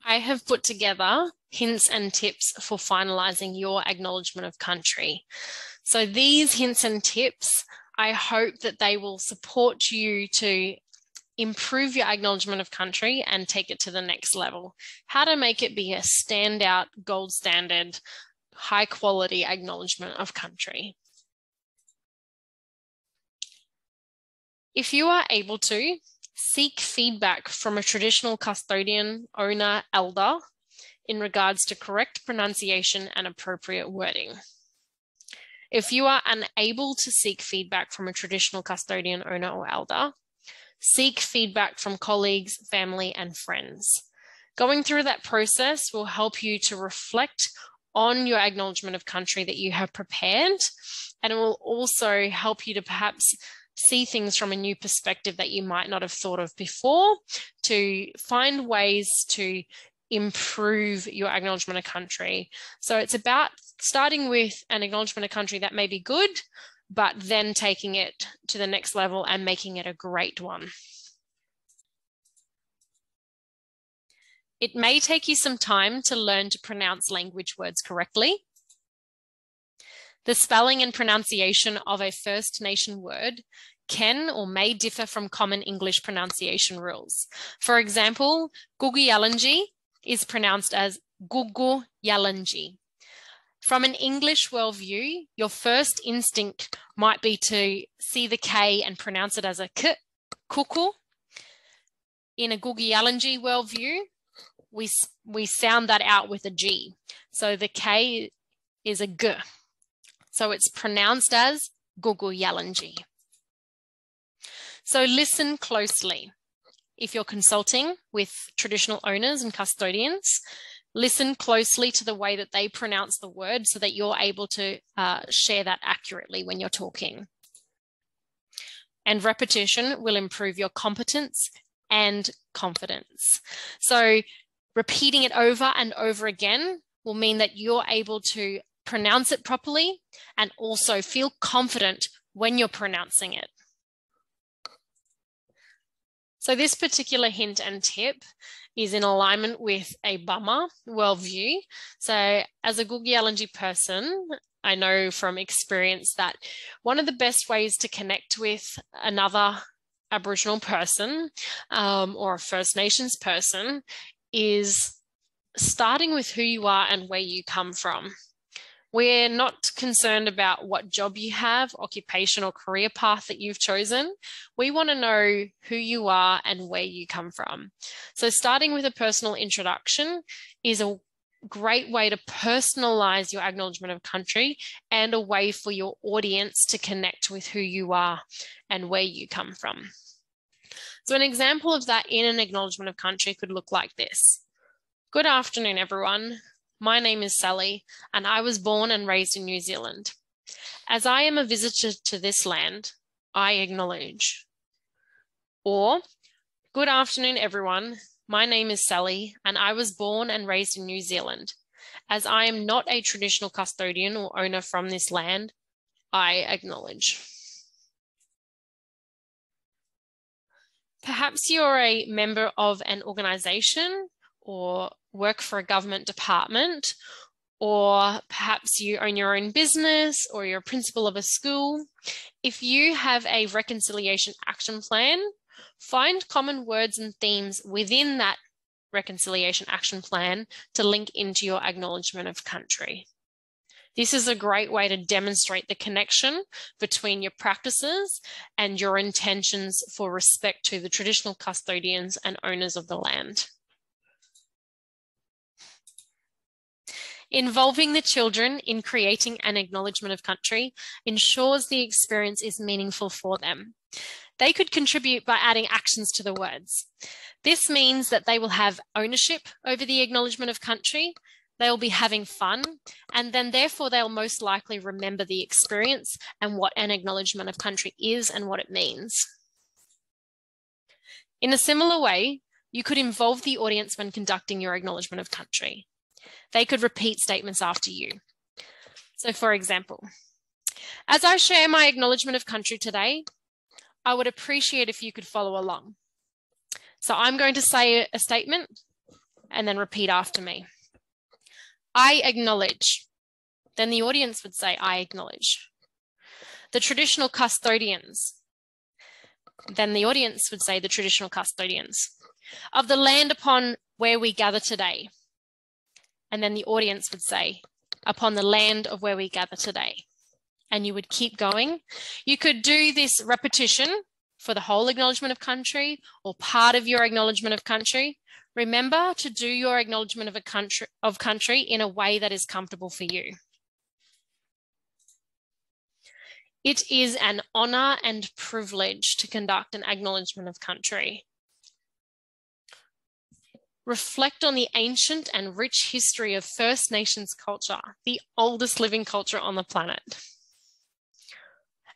I have put together hints and tips for finalising your Acknowledgement of Country. So these hints and tips, I hope that they will support you to improve your Acknowledgement of Country and take it to the next level. How to make it be a standout, gold standard, high quality Acknowledgement of Country. If you are able to, seek feedback from a traditional custodian, owner, elder in regards to correct pronunciation and appropriate wording. If you are unable to seek feedback from a traditional custodian, owner, or elder, seek feedback from colleagues, family, and friends. Going through that process will help you to reflect on your Acknowledgement of Country that you have prepared, and it will also help you to perhaps see things from a new perspective that you might not have thought of before, to find ways to improve your Acknowledgement of Country. So it's about starting with an Acknowledgement of Country that may be good, but then taking it to the next level and making it a great one. It may take you some time to learn to pronounce language words correctly. The spelling and pronunciation of a First Nation word can or may differ from common English pronunciation rules. For example, Gugu is pronounced as Gugu Yalanji. From an English worldview, your first instinct might be to see the K and pronounce it as a K, kuku. In a Gugu Yalanji worldview, we sound that out with a G. So the K is a G. So it's pronounced as Gugu Yalanji. So listen closely. If you're consulting with traditional owners and custodians, listen closely to the way that they pronounce the word so that you're able to share that accurately when you're talking. And repetition will improve your competence and confidence. So repeating it over and over again will mean that you're able to pronounce it properly and also feel confident when you're pronouncing it. So this particular hint and tip is in alignment with a Bama worldview. So as a Gugu Yalanji person, I know from experience that one of the best ways to connect with another Aboriginal person or a First Nations person is starting with who you are and where you come from. We're not concerned about what job you have, occupation or career path that you've chosen. We want to know who you are and where you come from. So starting with a personal introduction is a great way to personalize your Acknowledgement of Country and a way for your audience to connect with who you are and where you come from. So an example of that in an Acknowledgement of Country could look like this. Good afternoon, everyone. My name is Sally, and I was born and raised in New Zealand. As I am a visitor to this land, I acknowledge. Or, good afternoon, everyone. My name is Sally, and I was born and raised in New Zealand. As I am not a traditional custodian or owner from this land, I acknowledge. Perhaps you're a member of an organisation or work for a government department, or perhaps you own your own business or you're a principal of a school. If you have a reconciliation action plan, find common words and themes within that reconciliation action plan to link into your Acknowledgement of Country. This is a great way to demonstrate the connection between your practices and your intentions for respect to the traditional custodians and owners of the land. Involving the children in creating an Acknowledgement of Country ensures the experience is meaningful for them. They could contribute by adding actions to the words. This means that they will have ownership over the Acknowledgement of Country, they'll be having fun, and then therefore they'll most likely remember the experience and what an Acknowledgement of Country is and what it means. In a similar way, you could involve the audience when conducting your Acknowledgement of Country. They could repeat statements after you. So for example, as I share my Acknowledgement of Country today, I would appreciate if you could follow along. So I'm going to say a statement and then repeat after me. I acknowledge. Then the audience would say, I acknowledge. The traditional custodians. Then the audience would say, the traditional custodians. Of the land upon where we gather today. And then the audience would say, upon the land of where we gather today. And you would keep going. You could do this repetition for the whole acknowledgement of country or part of your acknowledgement of country. Remember to do your acknowledgement of country in a way that is comfortable for you. It is an honor and privilege to conduct an acknowledgement of country. Reflect on the ancient and rich history of First Nations culture, the oldest living culture on the planet.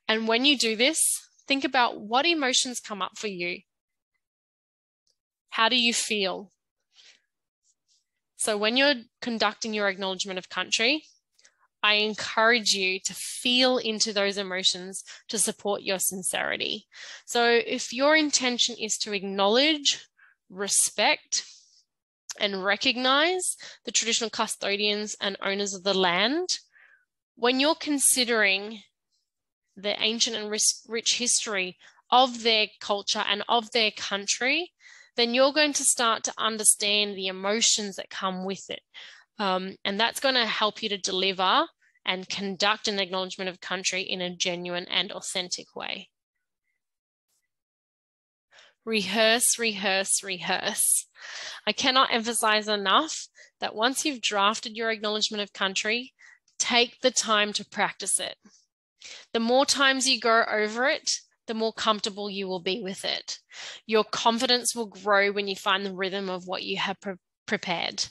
And when you do this, think about what emotions come up for you. How do you feel? So when you're conducting your acknowledgement of country, I encourage you to feel into those emotions to support your sincerity. So if your intention is to acknowledge, respect, and recognize the traditional custodians and owners of the land, when you're considering the ancient and rich history of their culture and of their country, then you're going to start to understand the emotions that come with it. And that's going to help you to deliver and conduct an acknowledgement of country in a genuine and authentic way. Rehearse, rehearse, rehearse. I cannot emphasize enough that once you've drafted your acknowledgement of country, take the time to practice it. The more times you go over it, the more comfortable you will be with it. Your confidence will grow when you find the rhythm of what you have prepared.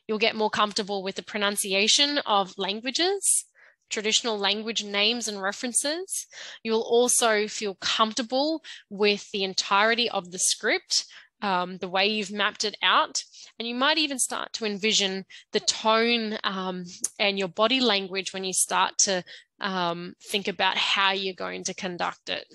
You'll get more comfortable with the pronunciation of languages, traditional language names and references. You'll also feel comfortable with the entirety of the script, the way you've mapped it out. And you might even start to envision the tone and your body language when you start to think about how you're going to conduct it.